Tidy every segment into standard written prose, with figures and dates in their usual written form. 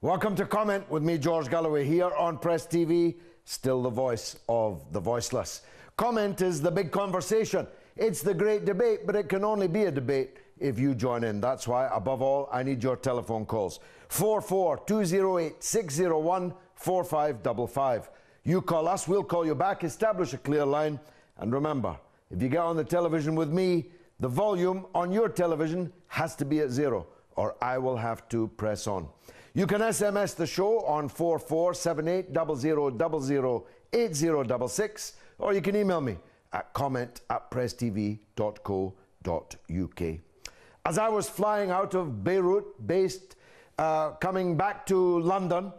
Welcome to Comment with me, George Galloway, here on Press TV, still the voice of the voiceless. Comment is the big conversation. It's the great debate, but it can only be a debate if you join in. That's why, above all, I need your telephone calls. 44208-601-4555. You call us, we'll call you back, establish a clear line. And remember, if you get on the television with me, the volume on your television has to be at 0, or I will have to press on. You can SMS the show on 447800008066, or you can email me at comment@presstv.co.uk. As I was flying out of Beirut, coming back to London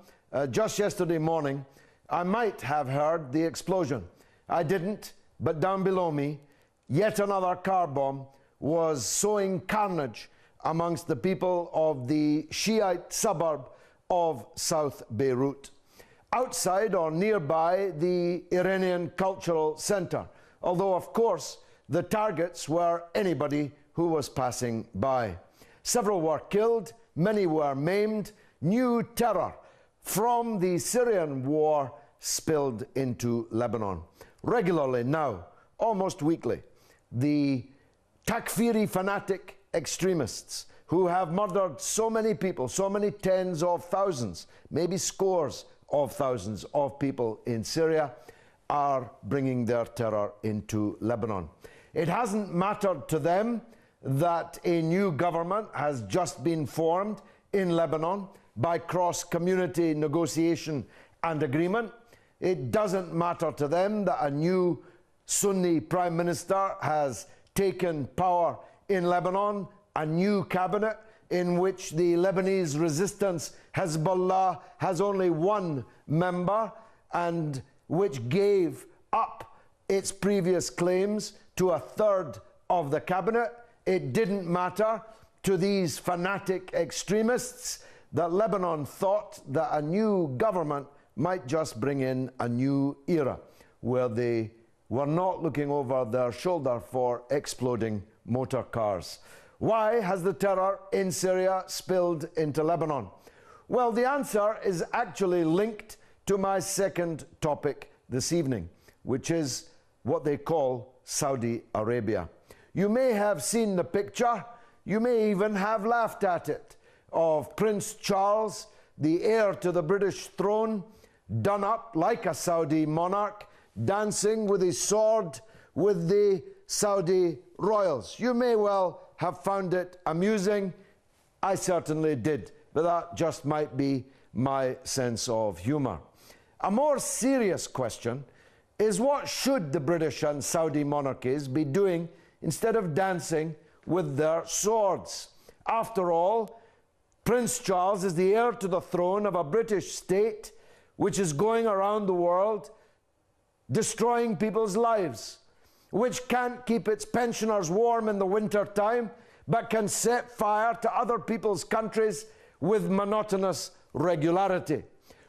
just yesterday morning, I might have heard the explosion. I didn't, but down below me, yet another car bomb was sowing carnage amongst the people of the Shiite suburb of South Beirut, outside or nearby the Iranian Cultural Center, although of course the targets were anybody who was passing by. Several were killed, many were maimed. New terror from the Syrian war spilled into Lebanon. Regularly now, almost weekly, the Takfiri fanatic extremists who have murdered so many people, so many tens of thousands, maybe scores of thousands of people in Syria, are bringing their terror into Lebanon. It hasn't mattered to them that a new government has just been formed in Lebanon by cross-community negotiation and agreement. It doesn't matter to them that a new Sunni prime minister has taken power in Lebanon, a new cabinet in which the Lebanese resistance Hezbollah has only one member, and which gave up its previous claims to a third of the cabinet. It didn't matter to these fanatic extremists that Lebanon thought that a new government might just bring in a new era where they were not looking over their shoulder for exploding motor cars. Why has the terror in Syria spilled into Lebanon? Well, the answer is actually linked to my second topic this evening, which is what they call Saudi Arabia. You may have seen the picture, you may even have laughed at it, of Prince Charles, the heir to the British throne, done up like a Saudi monarch, dancing with his sword with the Saudi royals. You may well have found it amusing. I certainly did, but that just might be my sense of humour. A more serious question is, what should the British and Saudi monarchies be doing instead of dancing with their swords? After all, Prince Charles is the heir to the throne of a British state which is going around the world destroying people's lives, which can't keep its pensioners warm in the winter time, but can set fire to other people's countries with monotonous regularity,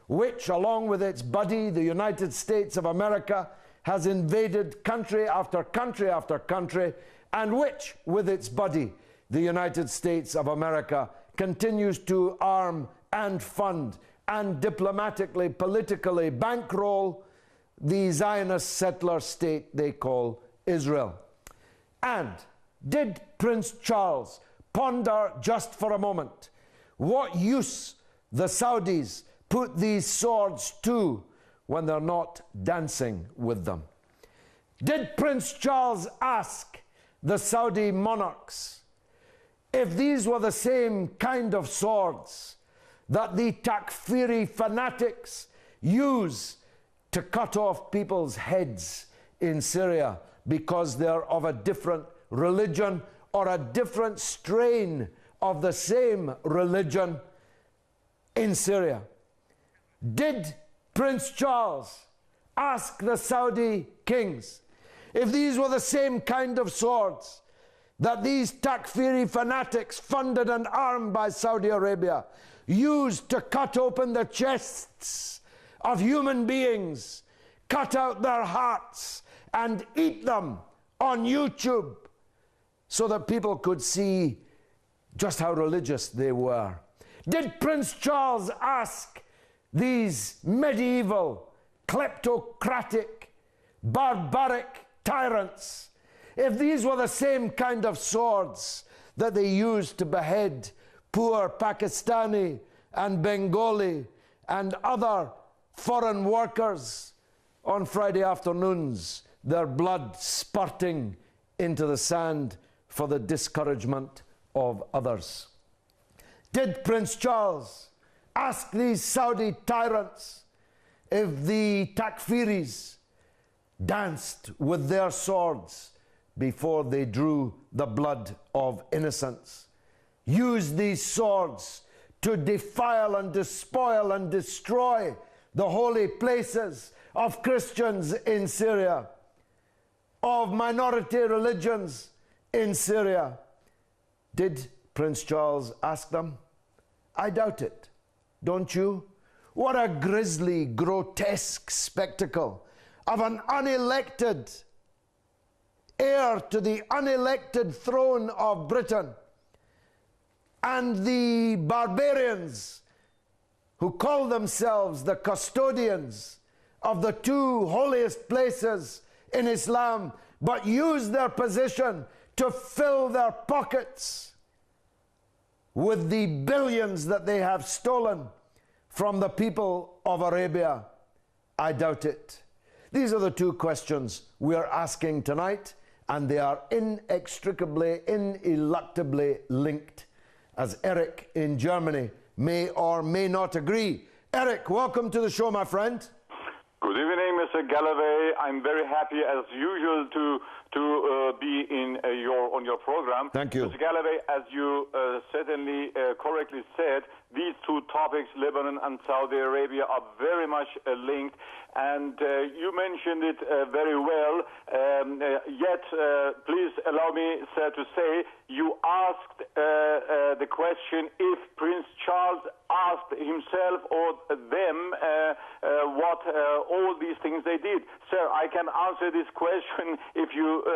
which, along with its buddy, the United States of America, has invaded country after country after country, and which, with its buddy, the United States of America, continues to arm and fund and diplomatically, politically bankroll the Zionist settler state they call Israel. And did Prince Charles ponder just for a moment what use the Saudis put these swords to when they're not dancing with them? Did Prince Charles ask the Saudi monarchs if these were the same kind of swords that the Takfiri fanatics use to cut off people's heads in Syria because they're of a different religion or a different strain of the same religion in Syria? Did Prince Charles ask the Saudi kings if these were the same kind of swords that these Takfiri fanatics, funded and armed by Saudi Arabia, used to cut open the chests of human beings, cut out their hearts and eat them on YouTube so that people could see just how religious they were? Did Prince Charles ask these medieval, kleptocratic, barbaric tyrants if these were the same kind of swords that they used to behead poor Pakistani and Bengali and other foreign workers on Friday afternoons, their blood spurting into the sand for the discouragement of others? Did Prince Charles ask these Saudi tyrants if the Takfiris danced with their swords before they drew the blood of innocents? Used these swords to defile and despoil and destroy the holy places of Christians in Syria, of minority religions in Syria? Did Prince Charles ask them? I doubt it. Don't you? What a grisly, grotesque spectacle of an unelected heir to the unelected throne of Britain and the barbarians who call themselves the custodians of the two holiest places in Islam, but use their position to fill their pockets with the billions that they have stolen from the people of Arabia. I doubt it. These are the two questions we are asking tonight, and they are inextricably, ineluctably linked, as Eric in Germany may or may not agree. Eric, welcome to the show, my friend. Good evening, Mr. Galloway. I'm very happy, as usual, to be on your program. Thank you. Mr. Galloway, as you certainly correctly said, these two topics, Lebanon and Saudi Arabia, are very much linked. And you mentioned it very well. Yet, please allow me, sir, to say you asked the question if Prince Charles asked himself or them what all these things they did. Sir, I can answer this question if you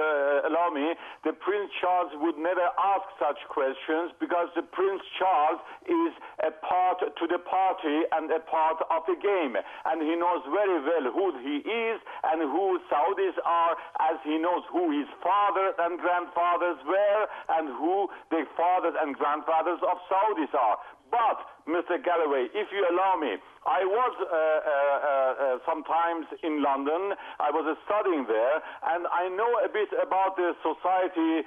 allow me. The Prince Charles would never ask such questions because the Prince Charles is a part to the party and a part of the game. And he knows very well who he is and who Saudis are, as he knows who his fathers and grandfathers were and who the fathers and grandfathers of Saudis are. But, Mr. Galloway, if you allow me, I was sometimes in London. I was studying there, and I know a bit about the society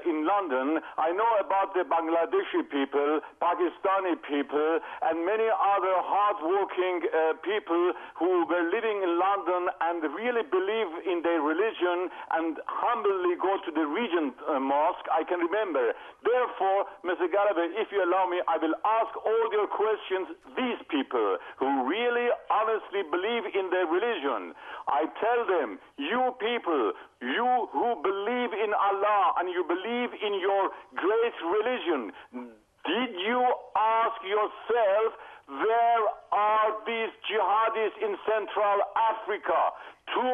in London. I know about the Bangladeshi people, Pakistani people, and many other hard-working people who were living in London and really believe in their religion and humbly go to the Regent Mosque. I can remember. Therefore, Mr. Galloway, if you allow me, I will ask all your questions these people who really honestly believe in their religion. I tell them, you people, you who believe in Allah and you believe in your great religion, did you ask yourself, where are these jihadis in Central Africa? 2.5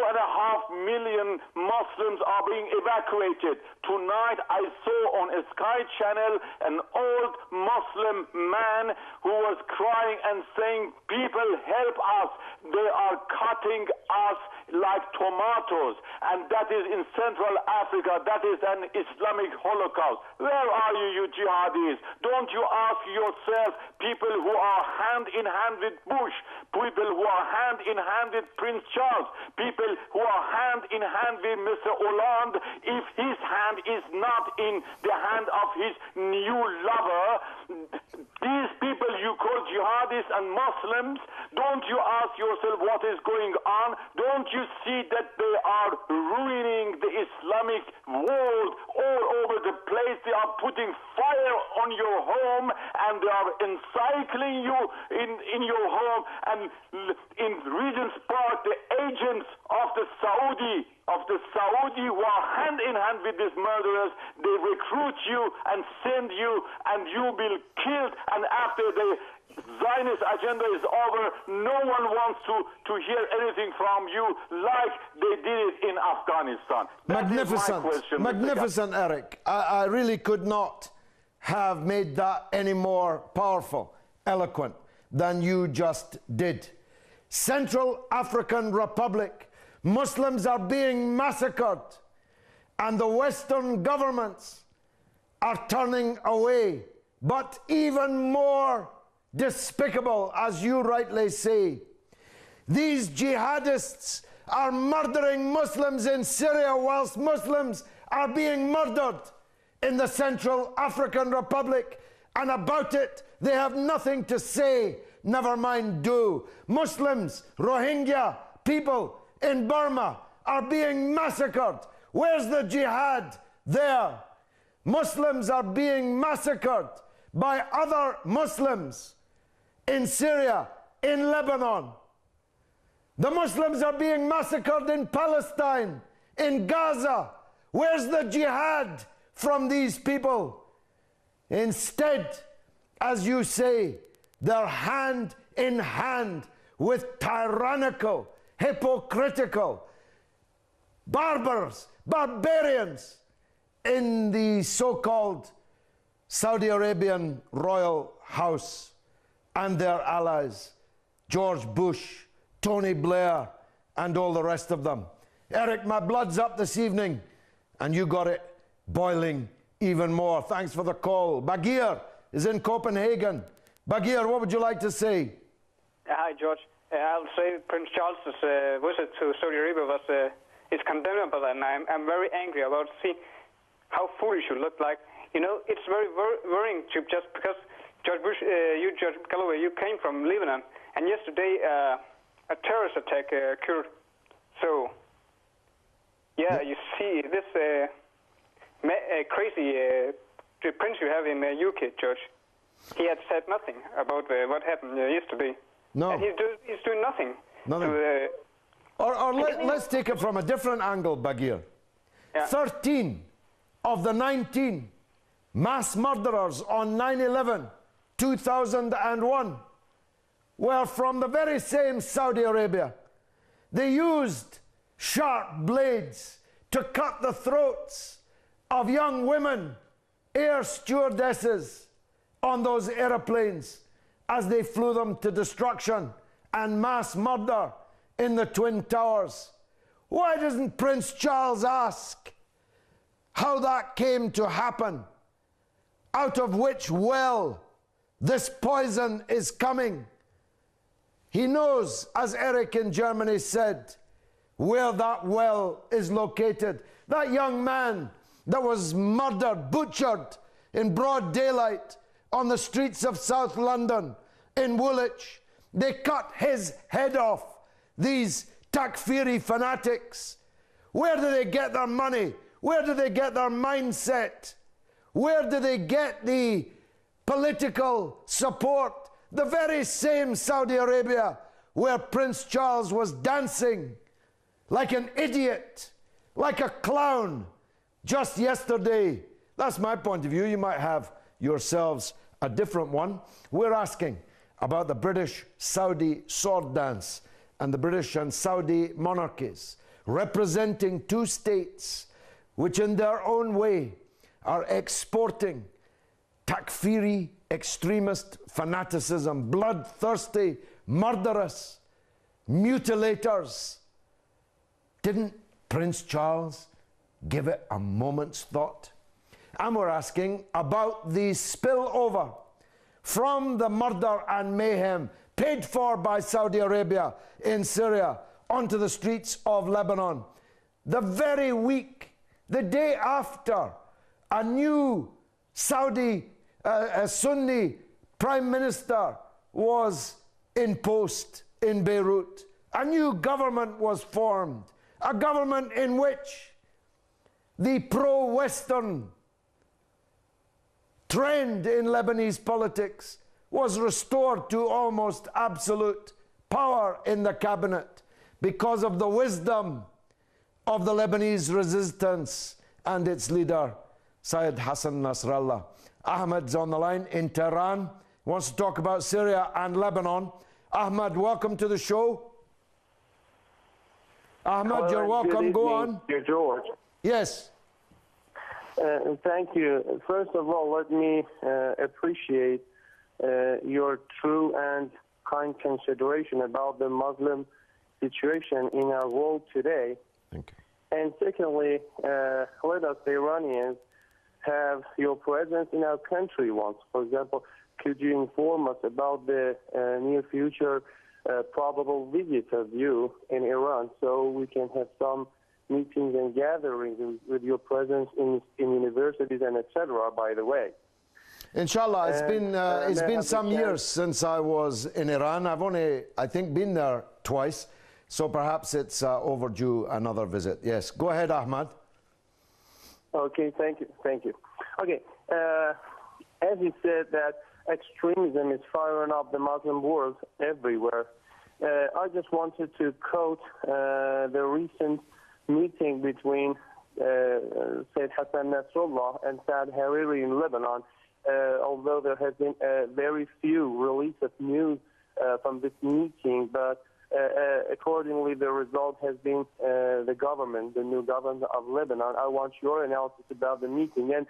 million Muslims are being evacuated. Tonight I saw on a Sky channel an old Muslim man who was crying and saying, people help us, they are cutting us like tomatoes. And that is in Central Africa. That is an Islamic Holocaust. Where are you jihadis? Don't you ask yourself, people who are hand in hand with Bush, people who are hand in hand with Prince Charles, people who are hand in hand with Mr. Hollande, if his hand is not in the hand of his new lover, these people you call jihadis and Muslims, don't you ask yourself what is going on? Don't you see that they are ruining the Islamic world all over the place? They are putting fire on your home and they are encircling you in your home. And in Regent's Park, the agents of the Saudi who are hand in hand with these murderers, they recruit you and send you, and you will be killed. And after the Zionist agenda is over, no one wants to hear anything from you like they did it in Afghanistan. Magnificent, magnificent, Eric. I really could not have made that any more powerful. eloquent than you just did. Central African Republic, Muslims are being massacred, and the Western governments are turning away. But even more despicable, as you rightly say, these jihadists are murdering Muslims in Syria whilst Muslims are being murdered in the Central African Republic, and about it they have nothing to say, never mind do. Muslims, Rohingya people in Burma are being massacred. Where's the jihad there? Muslims are being massacred by other Muslims in Syria, in Lebanon. The Muslims are being massacred in Palestine, in Gaza. Where's the jihad from these people? Instead, as you say, they're hand in hand with tyrannical, hypocritical barbarians in the so-called Saudi Arabian royal house and their allies, George Bush, Tony Blair, and all the rest of them. Eric, my blood's up this evening, and you got it boiling even more. Thanks for the call. Bagir is in Copenhagen. Bagir, what would you like to say? Hi, George. I'll say Prince Charles's visit to Saudi Arabia is condemnable, and I'm very angry about seeing how foolish you look like. You know, it's very worrying to just because George Galloway, you came from Lebanon, and yesterday a terrorist attack occurred. So, yeah, you see this crazy prince you have in the UK, George. He had said nothing about what happened yesterday. No. And he's doing nothing. Nothing. Let's take it from a different angle, Bagir. Yeah. 13 of the 19 mass murderers on 9/11, 2001 were from the very same Saudi Arabia. They used sharp blades to cut the throats of young women, air stewardesses, on those airplanes as they flew them to destruction and mass murder in the Twin Towers. Why doesn't Prince Charles ask how that came to happen? Out of which well this poison is coming? He knows, as Eric in Germany said, where that well is located. That young man that was murdered, butchered in broad daylight on the streets of South London, in Woolwich, they cut his head off. These Takfiri fanatics. Where do they get their money? Where do they get their mindset? Where do they get the political support? The very same Saudi Arabia where Prince Charles was dancing like an idiot, like a clown, just yesterday. That's my point of view. You might have yourselves a different one. We're asking about the British-Saudi sword dance and the British and Saudi monarchies, representing two states which in their own way are exporting Takfiri extremist fanaticism, bloodthirsty, murderous, mutilators. Didn't Prince Charles give it a moment's thought? And we're asking about the spillover from the murder and mayhem paid for by Saudi Arabia in Syria onto the streets of Lebanon. The very week, the day after, a new Saudi Sunni prime minister was in post in Beirut. A new government was formed, a government in which the pro-Western trend in Lebanese politics was restored to almost absolute power in the cabinet because of the wisdom of the Lebanese resistance and its leader, Syed Hassan Nasrallah. Ahmed's on the line in Tehran. He wants to talk about Syria and Lebanon. Ahmed, welcome to the show. Ahmed, Hello, you're welcome. Go on. Dear George. Yes. Thank you. First of all, let me appreciate your true and kind consideration about the Muslim situation in our world today. Thank you. And secondly, let us, the Iranians, have your presence in our country once. For example, could you inform us about the near future probable visit of you in Iran, so we can have some meetings and gatherings with your presence in universities and etc., by the way. Inshallah, it's been some years since I was in Iran. I've only, I think, been there twice, so perhaps it's overdue another visit. Yes, go ahead, Ahmad. Okay, thank you. Okay, as you said that extremism is firing up the Muslim world everywhere, I just wanted to quote the recent meeting between Sayyid Hassan Nasrallah and Saad Hariri in Lebanon, although there has been very few release of news from this meeting, but accordingly the result has been the government, the new government of Lebanon. I want your analysis about the meeting. And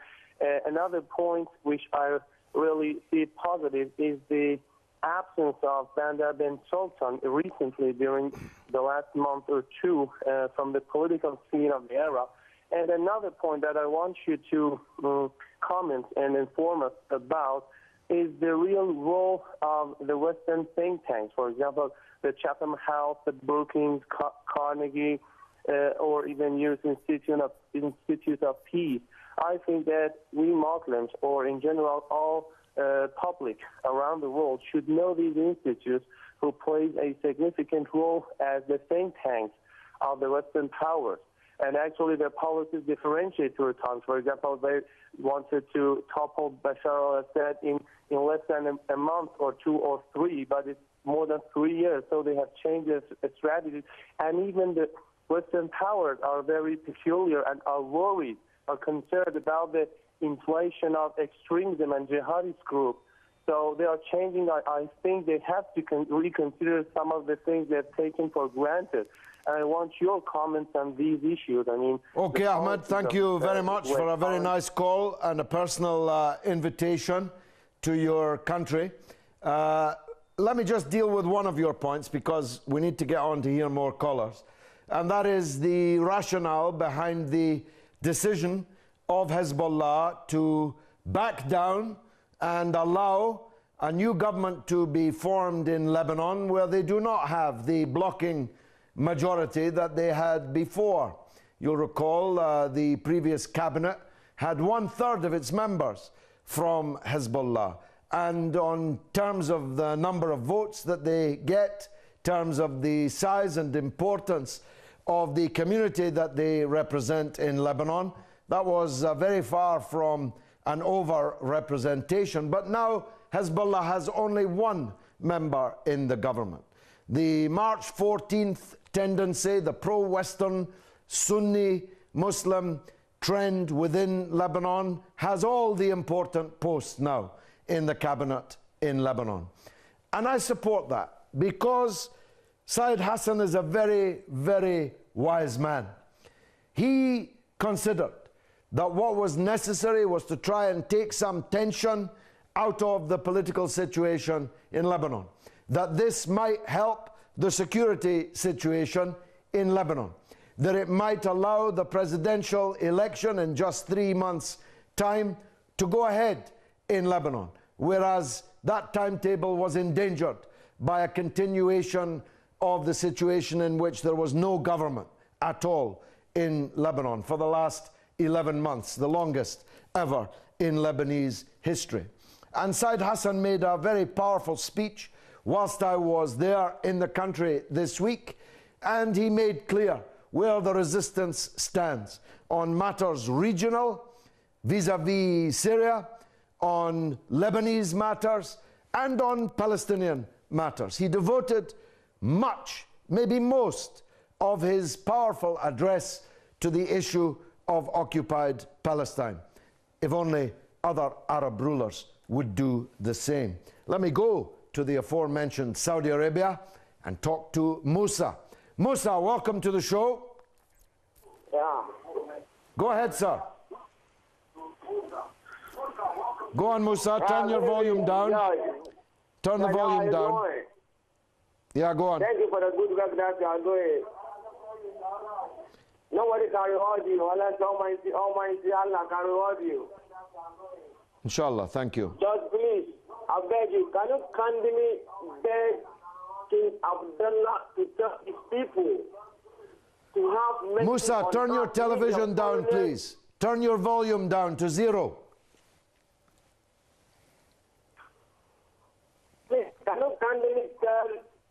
another point which I really see positive is the absence of Bandar bin Sultan recently during the last month or two from the political scene of the era. And another point that I want you to comment and inform us about is the real role of the Western think tanks. For example, the Chatham House, the Brookings, Carnegie, or even U.S. Institute of Peace. I think that we Muslims, or in general all public around the world, should know these institutes who play a significant role as the think tanks of the Western powers. And actually their policies differentiate to times. For example, they wanted to topple Bashar al-Assad in less than a month or two or three, but it's more than 3 years, so they have changed their strategies. And even the Western powers are very peculiar and are worried, are concerned about the inflation of extremism and jihadist groups. So they are changing. I think they have to reconsider some of the things they've taken for granted. And I want your comments on these issues. I mean, okay, Ahmed, thank you very much for a very nice call and a personal invitation to your country. Let me just deal with one of your points, because we need to get on to hear more callers. And that is the rationale behind the decision of Hezbollah to back down and allow a new government to be formed in Lebanon, where they do not have the blocking majority that they had before. You'll recall the previous cabinet had 1/3 of its members from Hezbollah. And on terms of the number of votes that they get, terms of the size and importance of the community that they represent in Lebanon, that was very far from an over-representation. But now Hezbollah has only one member in the government. The March 14th tendency, the pro-Western Sunni Muslim trend within Lebanon, has all the important posts now in the cabinet in Lebanon. And I support that, because Sayyid Hassan is a very, very wise man. He considered that what was necessary was to try and take some tension out of the political situation in Lebanon, that this might help the security situation in Lebanon, that it might allow the presidential election in just 3 months' time to go ahead in Lebanon, whereas that timetable was endangered by a continuation of the situation in which there was no government at all in Lebanon for the last 11 months, the longest ever in Lebanese history. And Sayyid Hassan made a very powerful speech whilst I was there in the country this week, and he made clear where the resistance stands on matters regional, vis-a-vis Syria, on Lebanese matters, and on Palestinian matters. He devoted much, maybe most, of his powerful address to the issue of occupied Palestine. If only other Arab rulers would do the same. Let me go to the aforementioned Saudi Arabia and talk to Musa. Musa, welcome to the show. Yeah. Go ahead, sir. Go on, Musa. Turn your volume down. Turn the volume down. Yeah, go on. Thank you for the good work that you are doing. Nobody can reward you unless Almighty Allah can reward you. Inshallah, thank you. Just please, I beg you, can you kindly beg King Abdullah to tell his people to have mercy Musa, on turn your us, television down, please. Turn your volume down to 0. Please, can you kindly tell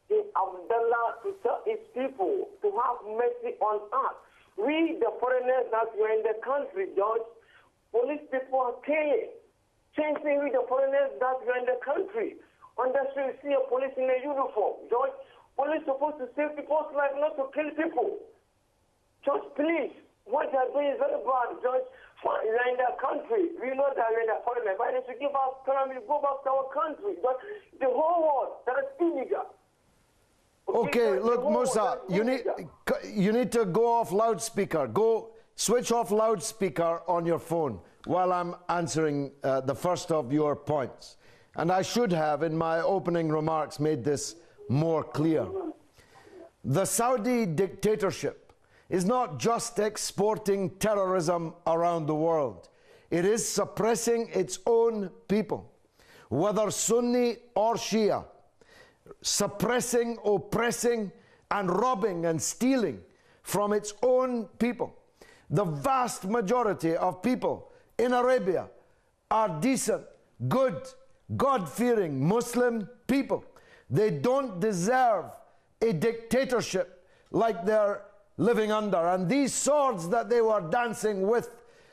King Abdullah to tell his people to have mercy on us? We, the foreigners that were in the country, George, police people are killing. Same thing with the foreigners that were in the country. On the street, you see a police in a uniform. George, police supposed to save people's life, not to kill people. George, please, what they are doing is very bad, George. We are in the country. We know that we are in the foreigner, but they should give us time to go back to our country. But the whole world, that is illegal. Okay, look, Musa, you need to go off loudspeaker. Go switch off loudspeaker on your phone while I'm answering the first of your points. And I should have, in my opening remarks, made this more clear. The Saudi dictatorship is not just exporting terrorism around the world. It is suppressing its own people, whether Sunni or Shia, suppressing, oppressing, and robbing and stealing from its own people. The vast majority of people in Arabia are decent, good, God-fearing Muslim people. They don't deserve a dictatorship like they're living under. And these swords that they were dancing with,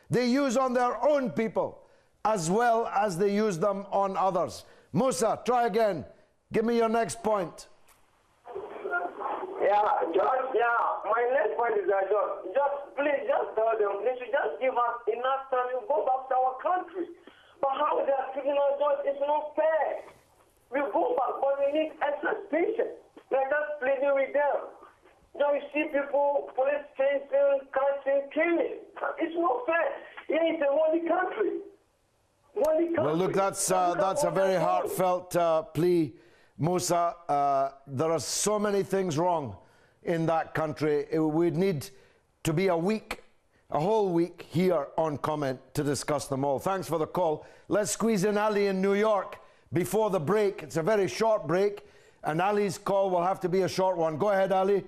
they use on their own people as well as they use them on others. Musa, try again. Give me your next point. Yeah, George, my next point is that, George, please tell them, they should just give us enough time to go back to our country. But how they are treating us, George, it's not fair. We go back, but we need extra patience. Let us pleading with them. Now you see people, police chasing, catching, killing. It's not fair. It's a holy country. Well, look, that's a very heartfelt plea, Musa. There are so many things wrong in that country. We'd need to be a whole week here on Comment to discuss them all. Thanks for the call. Let's squeeze in Ali in New York before the break. It's a very short break, and Ali's call will have to be a short one. Go ahead, Ali.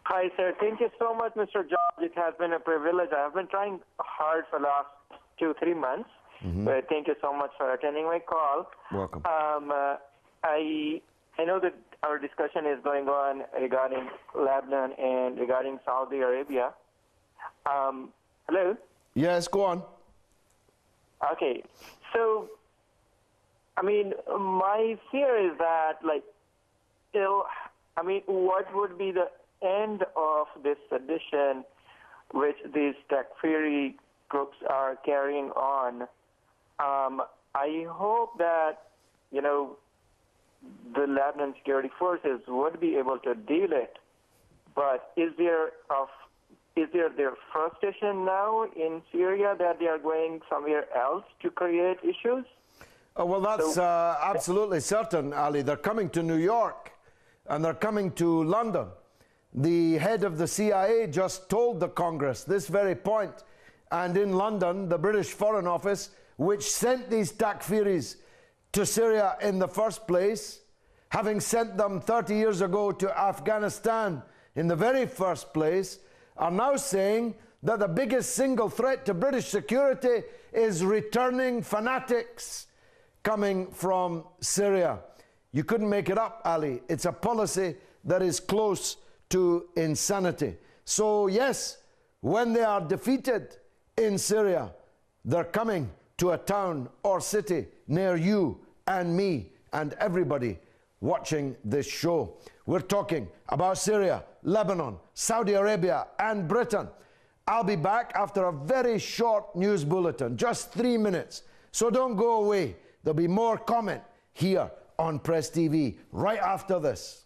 Hi, sir. Thank you so much, Mr. George. It has been a privilege. I have been trying hard for the last 2-3 months. But thank you so much for attending my call. Welcome. I know that our discussion is going on regarding Lebanon and regarding Saudi Arabia. Hello? Yes, go on. Okay. So, I mean, my fear is that, what would be the end of this sedition which these Takfiri groups are carrying on? I hope that, the Lebanon security forces would be able to deal it. But is there their frustration now in Syria that they are going somewhere else to create issues? Well, that's absolutely certain, Ali. They're coming to New York and they're coming to London. The head of the CIA just told the Congress this very point. And in London, the British Foreign Office, which sent these Takfiris to Syria in the first place, having sent them 30 years ago to Afghanistan in the very first place, are now saying that the biggest single threat to British security is returning fanatics coming from Syria. You couldn't make it up, Ali. It's a policy that is close to insanity. So yes, when they are defeated in Syria, they're coming to a town or city near you and me and everybody watching this show. We're talking about Syria, Lebanon, Saudi Arabia, and Britain. I'll be back after a very short news bulletin, just 3 minutes. So don't go away. There'll be more comment here on Press TV right after this.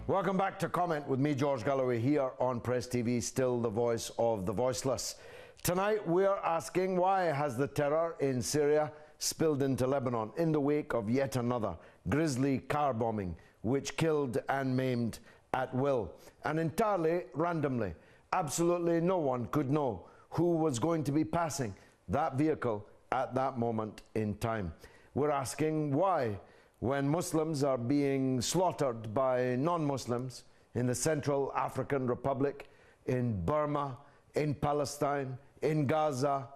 Welcome back to Comment with me, George Galloway, here on Press TV, still the voice of the voiceless. Tonight we're asking, why has the terror in Syria spilled into Lebanon in the wake of yet another grisly car bombing which killed and maimed at will and entirely randomly? Absolutely no one could know who was going to be passing that vehicle at that moment in time. We're asking why, when Muslims are being slaughtered by non-Muslims in the Central African Republic, in Burma, in Palestine, in Gaza,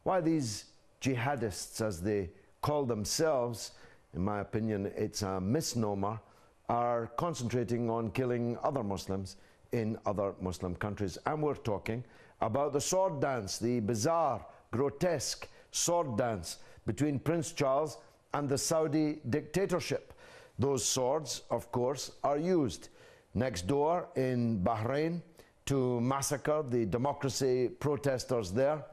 why these jihadists, as they call themselves, in my opinion it's a misnomer, are concentrating on killing other Muslims in other Muslim countries. And we're talking about the sword dance, the bizarre, grotesque sword dance between Prince Charles and the Saudi dictatorship. Those swords, of course, are used next door in Bahrain to massacre the democracy protesters there.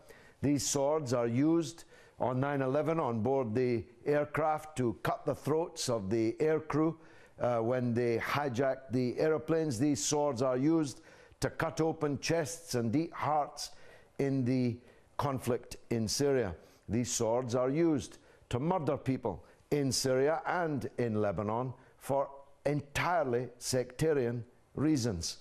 These swords are used on 9/11 on board the aircraft to cut the throats of the air crew when they hijacked the aeroplanes. These swords are used to cut open chests and eat hearts in the conflict in Syria. These swords are used to murder people in Syria and in Lebanon for entirely sectarian reasons.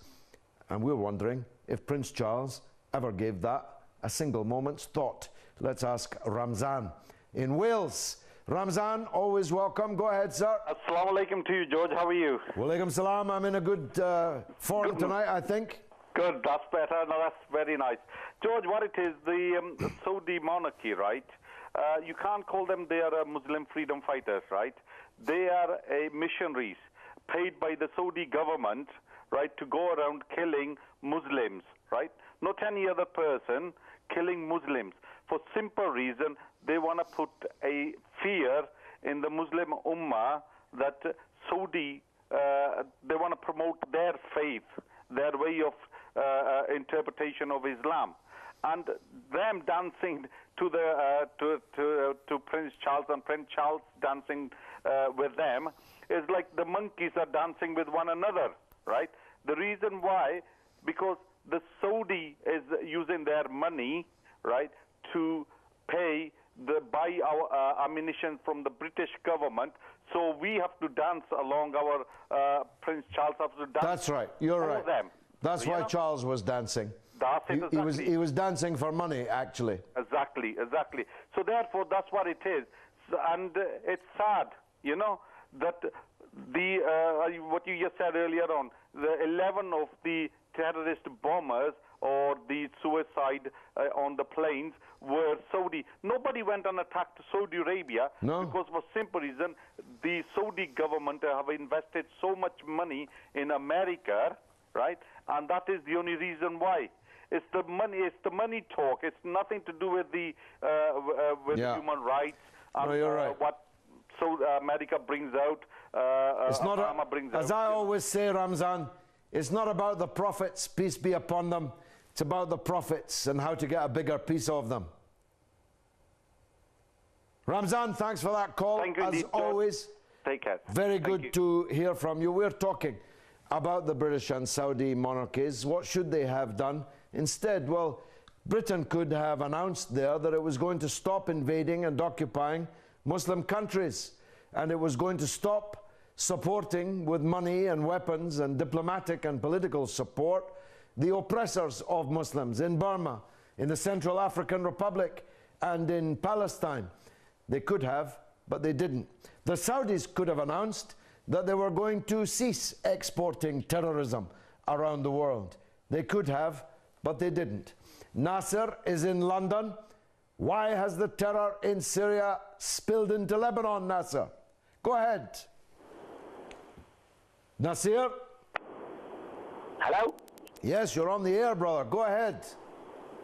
And we're wondering if Prince Charles ever gave that a single moment's thought. Let's ask Ramzan in Wales. Ramzan, always welcome. Go ahead, sir. Assalamu alaikum to you, George. How are you? Walaikum salam. I'm in a good form tonight, I think. Good, that's better. No, that's very nice. George, what it is, the Saudi monarchy, right? You can't call them, they are Muslim freedom fighters, right? They are missionaries paid by the Saudi government, right, to go around killing Muslims, right? Not any other person, killing Muslims. For simple reason, they want to put a fear in the Muslim Ummah that Saudi, they want to promote their faith, their way of interpretation of Islam. And them dancing to Prince Charles and Prince Charles dancing with them is like the monkeys are dancing with one another, right? The reason why, because the Saudi is using their money, right, to buy our ammunition from the British government, so we have to dance along our Prince Charles has to dance. That's right. You're right. Them. That's why Charles was dancing. That's it, exactly. He was dancing for money, actually. Exactly. So therefore, that's what it is, and it's sad, you know, that what you just said earlier on, the 11 of the terrorist bombers or the suicide on the planes were Saudi. Nobody went and attacked Saudi Arabia because for simple reason, the Saudi government have invested so much money in America, right? And that is the only reason why. It's the money. It's the money talk. It's nothing to do with the human rights and you're right. what America brings out. It's not Obama brings as out. I always say, Ramzan, it's not about the prophets, peace be upon them. It's about the prophets and how to get a bigger piece of them. Ramzan, thanks for that call. Thank you, as always. Take care. Very good to hear from you. We're talking about the British and Saudi monarchies. What should they have done instead? Well, Britain could have announced there that it was going to stop invading and occupying Muslim countries, and it was going to stop supporting with money and weapons and diplomatic and political support the oppressors of Muslims in Burma, in the Central African Republic, and in Palestine. They could have, but they didn't. The Saudis could have announced that they were going to cease exporting terrorism around the world. They could have, but they didn't. Nasser is in London. Why has the terror in Syria spilled into Lebanon, Nasser? Go ahead. Nasir? Hello? Yes, you're on the air, brother. Go ahead.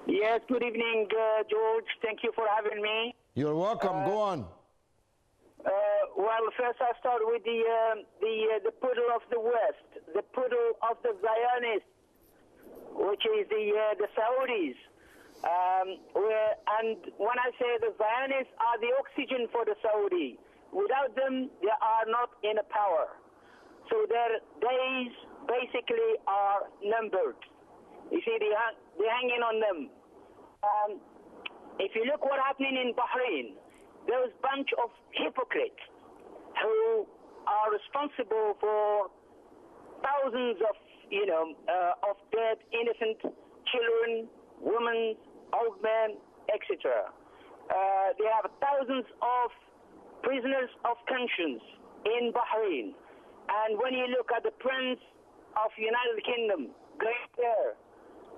Yes, good evening, George. Thank you for having me. You're welcome. Go on. Well, first I start with the poodle of the West, the poodle of the Zionists, which is the Saudis. And when I say the Zionists are the oxygen for the Saudi, without them, they are not in a power. So their days, basically are numbered. You see, they're hanging on them. If you look what's happening in Bahrain, those bunch of hypocrites who are responsible for thousands of, of dead, innocent children, women, old men, etc. They have thousands of prisoners of conscience in Bahrain. And when you look at the Prince of United Kingdom going there,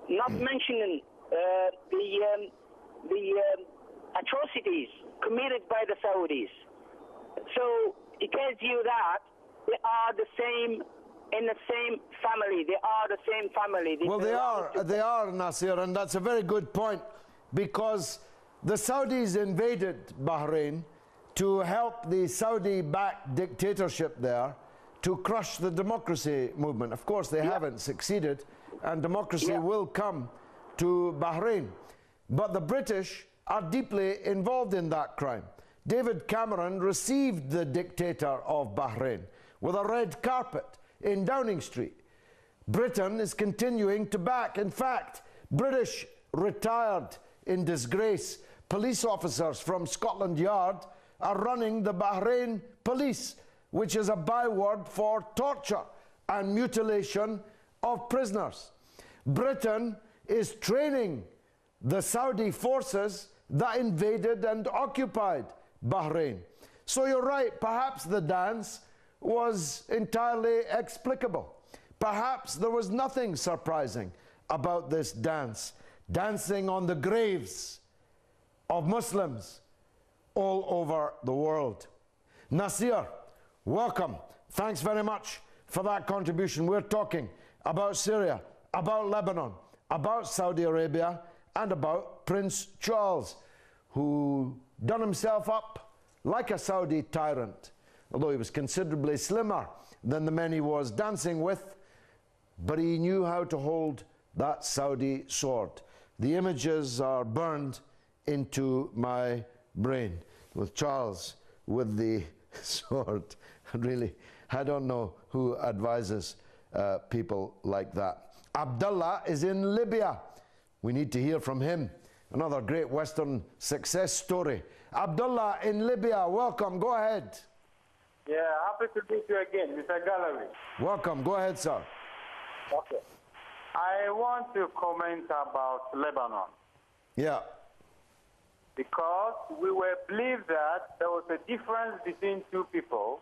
not mentioning the atrocities committed by the Saudis. So it tells you that they are the same, in the same family. They are the same family. Well, they are, Nasir, and that's a very good point, because the Saudis invaded Bahrain to help the Saudi-backed dictatorship there to crush the democracy movement. Of course, they haven't succeeded, and democracy will come to Bahrain. But the British are deeply involved in that crime. David Cameron received the dictator of Bahrain with a red carpet in Downing Street. Britain is continuing to back. In fact, British retired in disgrace police officers from Scotland Yard are running the Bahrain police, which is a byword for torture and mutilation of prisoners. Britain is training the Saudi forces that invaded and occupied Bahrain. So you're right, perhaps the dance was entirely explicable. Perhaps there was nothing surprising about this dance, dancing on the graves of Muslims all over the world. Nasir, welcome. Thanks very much for that contribution. We're talking about Syria, about Lebanon, about Saudi Arabia, and about Prince Charles, who done himself up like a Saudi tyrant, although he was considerably slimmer than the men he was dancing with, but he knew how to hold that Saudi sword. The images are burned into my brain, with Charles with the sword. Really, I don't know who advises people like that. Abdullah is in Libya. We need to hear from him. Another great Western success story. Abdullah in Libya, welcome. Go ahead. Yeah, happy to meet you again, Mr. Galloway. Welcome. Go ahead, sir. Okay. I want to comment about Lebanon. Yeah. Because we were believed that there was a difference between two people.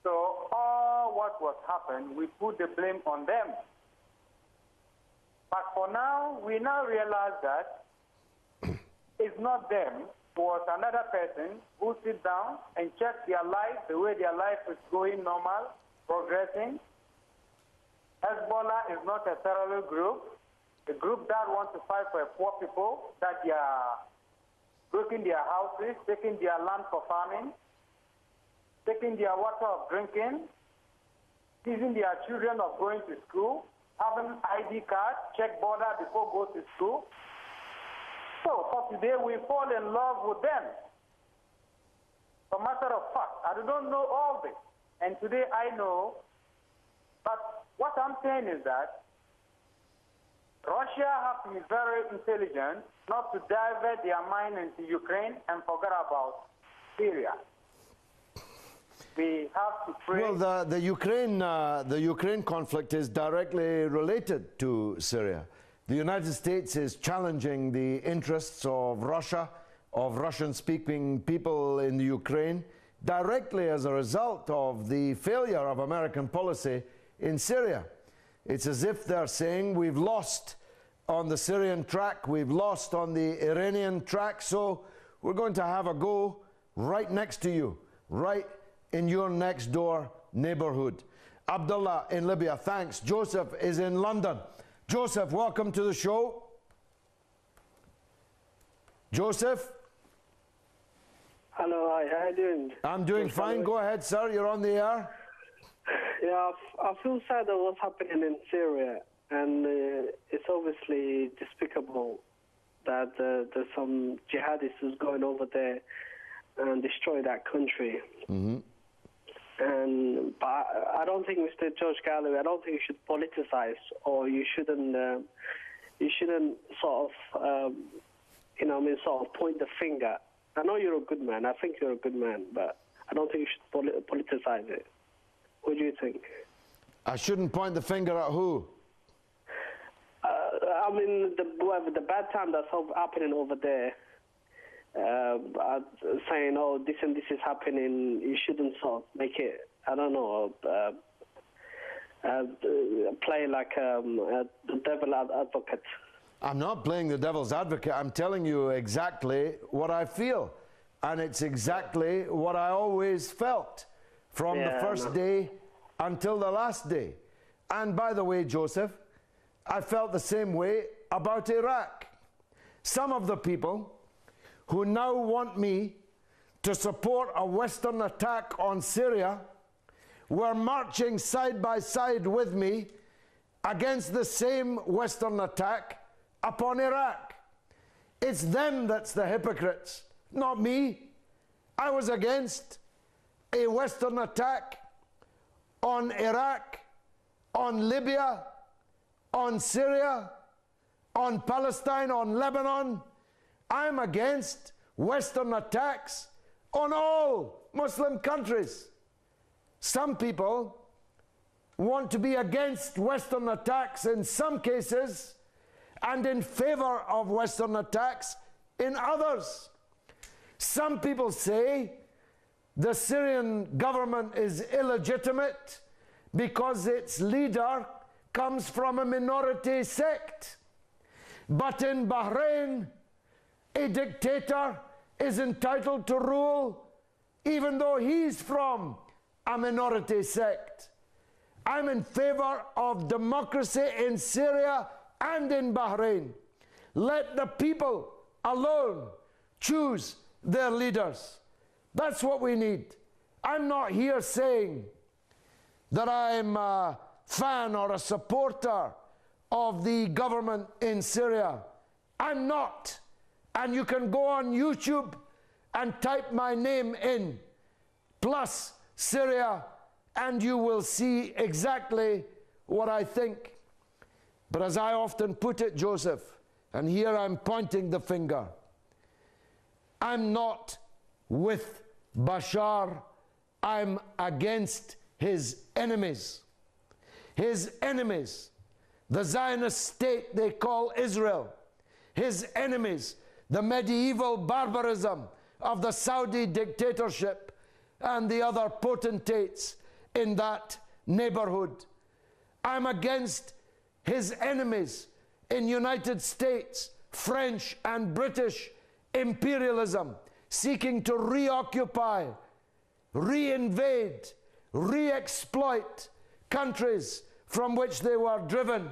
So all what was happened, we put the blame on them. But for now, we now realize that it's not them, it was another person who sit down and check their life, the way their life is going normal, progressing. Hezbollah is not a terrorist group, a group that wants to fight for poor people, that they are breaking their houses, taking their land for farming, taking their water of drinking, teasing their children of going to school, having ID card, check border before go to school. So for today, we fall in love with them. As a matter of fact, I don't know all this. And today I know, but what I'm saying is that Russia has to be very intelligent not to divert their mind into Ukraine and forget about Syria. We have to pray. Well, the Ukraine conflict is directly related to Syria. The United States is challenging the interests of Russia, of Russian-speaking people in the Ukraine, directly as a result of the failure of American policy in Syria. It's as if they're saying, we've lost on the Syrian track, we've lost on the Iranian track, so we're going to have a go right next to you, right in your next door neighborhood. Abdullah in Libya, thanks. Joseph is in London. Joseph, welcome to the show. Joseph? Hello, hi, how are you doing? I'm doing fine. Go ahead, sir. You're on the air. Yeah, I feel sad at what's happening in Syria, and it's obviously despicable that there's some jihadists who's going over there and destroy that country. Mm-hmm. But I don't think, Mr. George Galloway, I don't think you should politicize, or you shouldn't sort of, sort of point the finger. I know you're a good man. I think you're a good man, but I don't think you should politicize it. What do you think? I shouldn't point the finger at who? I mean, the bad time that's happening over there, saying, oh, this and this is happening, you shouldn't sort of make it, I don't know, play like the devil advocate. I'm not playing the devil's advocate. I'm telling you exactly what I feel. And it's exactly what I always felt from the first day until the last day. And by the way, Joseph, I felt the same way about Iraq. Some of the people who now want me to support a Western attack on Syria were marching side by side with me against the same Western attack upon Iraq. It's them that's the hypocrites, not me. I was against a Western attack on Iraq, on Libya, on Syria, on Palestine, on Lebanon. I'm against Western attacks on all Muslim countries. Some people want to be against Western attacks in some cases and in favor of Western attacks in others. Some people say the Syrian government is illegitimate because its leader comes from a minority sect. But in Bahrain, a dictator is entitled to rule even though he's from a minority sect. I'm in favor of democracy in Syria and in Bahrain. Let the people alone choose their leaders. That's what we need. I'm not here saying that I'm a fan or a supporter of the government in Syria. I'm not. And you can go on YouTube and type my name in, plus Syria, and you will see exactly what I think. But as I often put it, Joseph, and here I'm pointing the finger, I'm not with Bashar, I'm against his enemies. His enemies, the Zionist state they call Israel. His enemies, the medieval barbarism of the Saudi dictatorship and the other potentates in that neighborhood. I'm against his enemies in United States, French and British imperialism, seeking to reoccupy, reinvade, re-exploit countries from which they were driven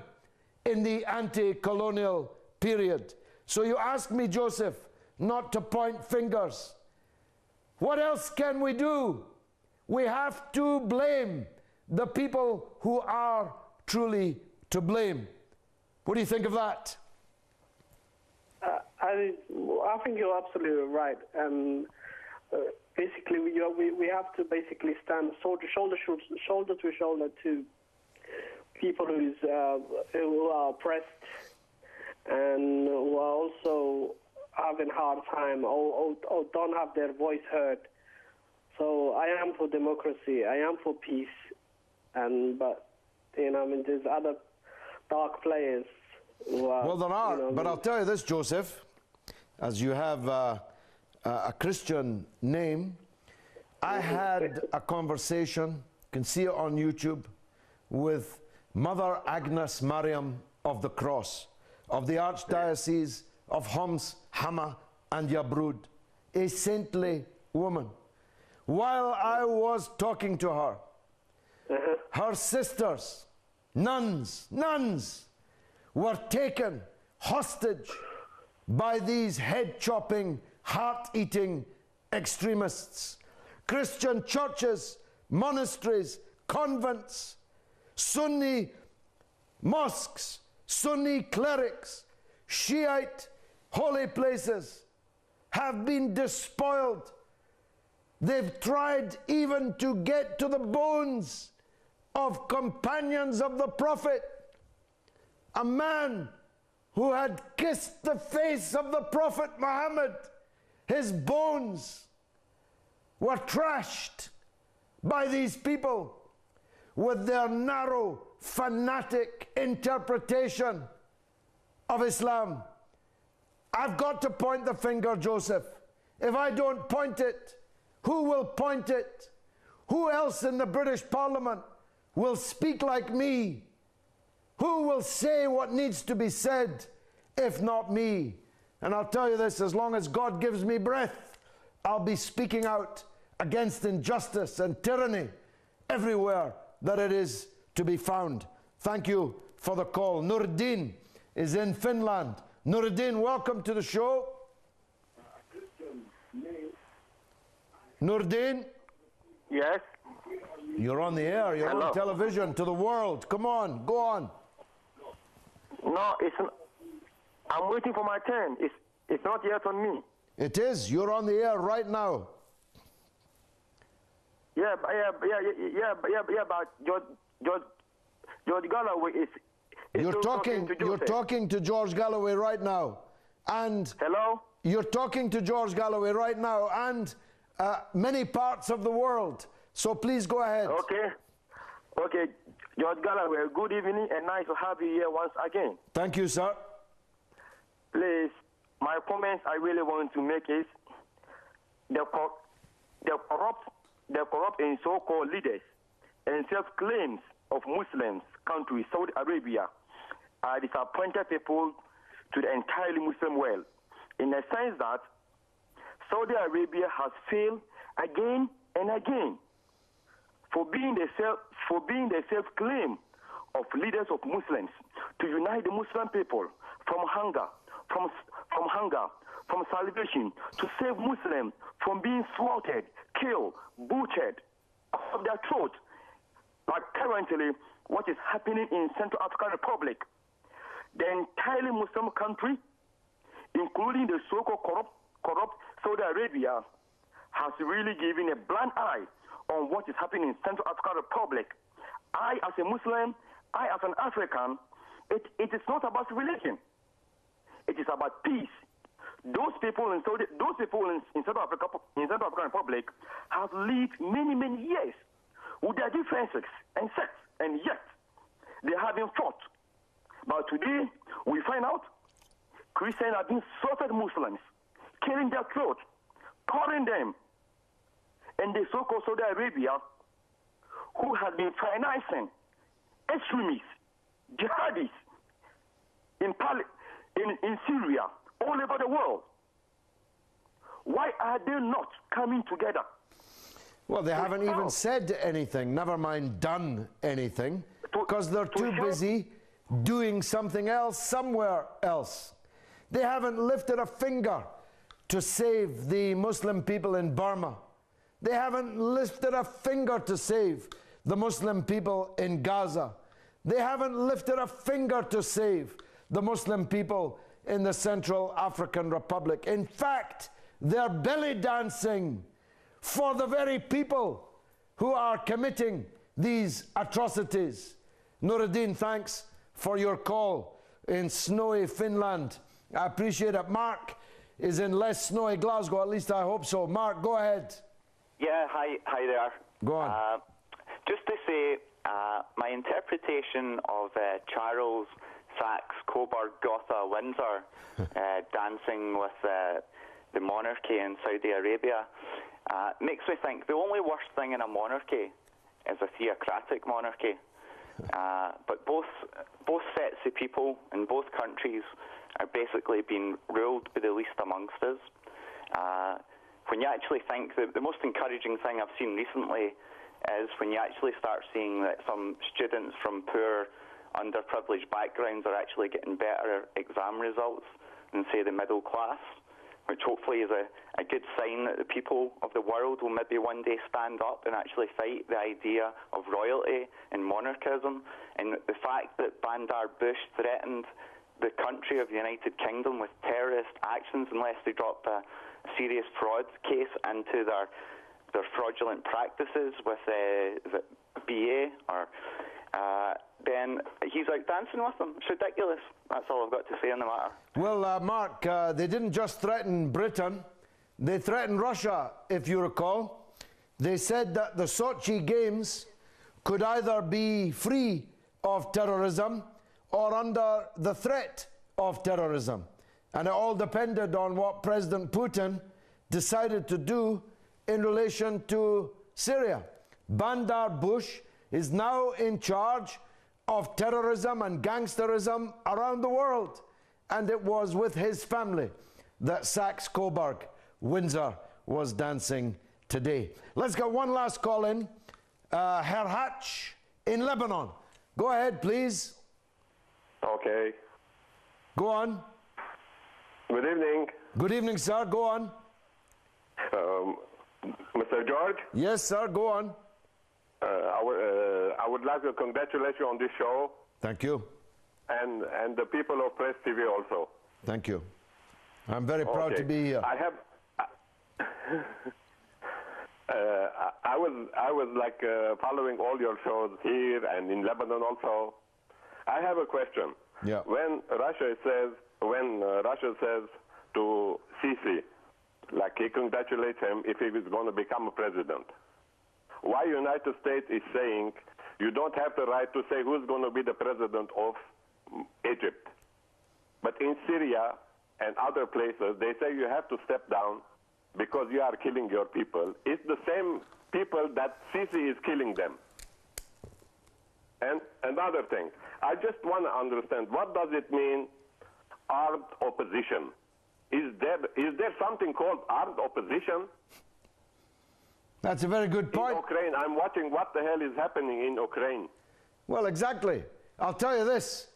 in the anti-colonial period. So you ask me, Joseph, not to point fingers. What else can we do? We have to blame the people who are truly to blame. What do you think of that? I think you're absolutely right. And basically, we have to basically stand shoulder to shoulder to people who are oppressed and who are also having a hard time or don't have their voice heard. So I am for democracy. I am for peace. But there's other dark players who are. Well, there are. But I'll tell you this, Joseph, as you have a Christian name, I had a conversation, you can see it on YouTube, with Mother Agnes Mariam of the Cross, of the Archdiocese of Homs, Hama and Yabrud, a saintly woman. While I was talking to her, her sisters, nuns, were taken hostage by these head-chopping, heart-eating extremists. Christian churches, monasteries, convents, Sunni mosques, Sunni clerics, Shiite holy places have been despoiled They've tried even to get to the bones of companions of the Prophet. A man who had kissed the face of the Prophet Muhammad, his bones were trashed by these people with their narrow, fanatic interpretation of Islam. I've got to point the finger, Joseph. If I don't point it, who will point it? Who else in the British Parliament will speak like me? Who will say what needs to be said, if not me? And I'll tell you this, as long as God gives me breath, I'll be speaking out against injustice and tyranny everywhere that it is to be found. Thank you for the call. Nuruddin is in Finland. Nuruddin, welcome to the show. Nuruddin? Yes? You're on the air. You're Hello. on television to the world. Come on, go on. No, I'm waiting for my turn. It's not yet on me. It is. You're on the air right now. But George Galloway is You're still talking. to You're Joseph. talking to George Galloway right now, and Hello? you're talking to George Galloway right now, and many parts of the world. So please go ahead. Okay, George Galloway, good evening and nice to have you here once again. Thank you, sir. Please, my comments I really want to make is the corrupt and so-called leaders and self-claims of Muslims countries, Saudi Arabia, are disappointed people to the entire Muslim world, in the sense that Saudi Arabia has failed again and again for being the self-claim of leaders of Muslims to unite the Muslim people from hunger, from salvation, to save Muslims from being slaughtered, killed, butchered, of their throat. Like currently, what is happening in Central African Republic, the entire Muslim country, including the so-called corrupt Saudi Arabia, has really given a blind eye on what is happening in Central African Republic. I, as a Muslim, I, as an African, it is not about religion. It is about peace. Those people in Central African Republic have lived many, many years with their differences and sects, and yet they haven't fought. But today, we find out Christians have been slaughtered Muslims, killing their throat, killing them. And the so-called Saudi Arabia, who has been financing extremists, jihadis in Syria, all over the world. Why are they not coming together? Well, they haven't even said anything, never mind done anything, because they're too busy doing something else somewhere else. They haven't lifted a finger to save the Muslim people in Burma. They haven't lifted a finger to save the Muslim people in Gaza. They haven't lifted a finger to save the Muslim people in the Central African Republic. In fact, they're belly dancing for the very people who are committing these atrocities. Nuruddin, thanks for your call in snowy Finland. I appreciate it. Mark is in less snowy Glasgow, at least I hope so. Mark, go ahead. Yeah, hi there. Go on. Just to say, my interpretation of Charles Sachs, Coburg, Gotha, Windsor dancing with the monarchy in Saudi Arabia makes me think the only worst thing in a monarchy is a theocratic monarchy. But both sets of people in both countries are basically being ruled by the least amongst us. When you actually think, the most encouraging thing I've seen recently is when you actually start seeing that some students from poor, underprivileged backgrounds are actually getting better exam results than, say, the middle class, which hopefully is a good sign that the people of the world will maybe one day stand up and actually fight the idea of royalty and monarchism. And the fact that Bandar Bush threatened the country of the United Kingdom with terrorist actions unless they dropped a serious fraud case into their their fraudulent practices with the BA, or then he's out dancing with them. It's ridiculous. That's all I've got to say on the matter. Well, Mark, they didn't just threaten Britain, they threatened Russia, if you recall. They said that the Sochi Games could either be free of terrorism or under the threat of terrorism. And it all depended on what President Putin decided to do in relation to Syria. Bandar Bush is now in charge of terrorism and gangsterism around the world. And it was with his family that Saxe-Coburg, Windsor, was dancing today. Let's get one last call in. Herhatch in Lebanon. Go ahead, please. Okay. Go on. Good evening. Good evening, sir. Go on. Mr. George? Yes, sir. Go on. I would like to congratulate you on this show. Thank you. And the people of Press TV also. Thank you. I'm very proud to be here. I was like following all your shows here and in Lebanon also. I have a question. Yeah. When Russia says to Sisi, like he congratulates him if he is going to become a president, why United States is saying you don't have the right to say who's going to be the president of Egypt, but in Syria and other places they say you have to step down because you are killing your people. It's the same people that Sisi is killing them. And another thing, I just want to understand, what does it mean, armed opposition? Is there something called armed opposition? That's a very good point. In Ukraine, I'm watching what the hell is happening in Ukraine. Well, exactly. I'll tell you this.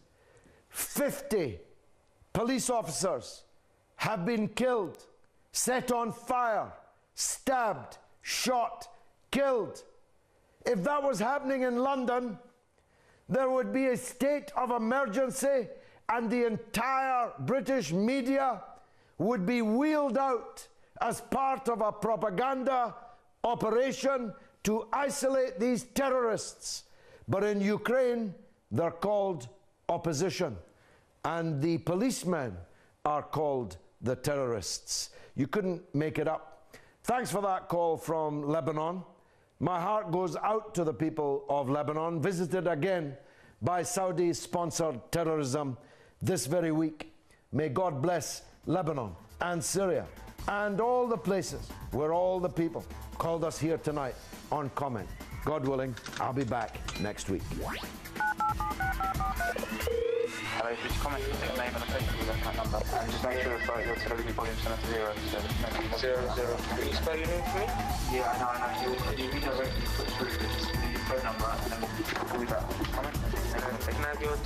50 police officers have been killed, set on fire, stabbed, shot, killed. If that was happening in London, there would be a state of emergency and the entire British media would be wheeled out as part of a propaganda operation to isolate these terrorists. But in Ukraine, they're called opposition. And the policemen are called the terrorists. You couldn't make it up. Thanks for that call from Lebanon. My heart goes out to the people of Lebanon, visited again by Saudi-sponsored terrorism this very week. May God bless Lebanon and Syria and all the places where all the people called us here tonight on comment. God willing, I'll be back next week. Hello, if you comment, your name and a place, you left my number. And just make sure that your television volume's set to 0. So 0. Can you spell your name for me? Yeah, I know. You redirect me through your phone number and then we'll call you back. Comment. And then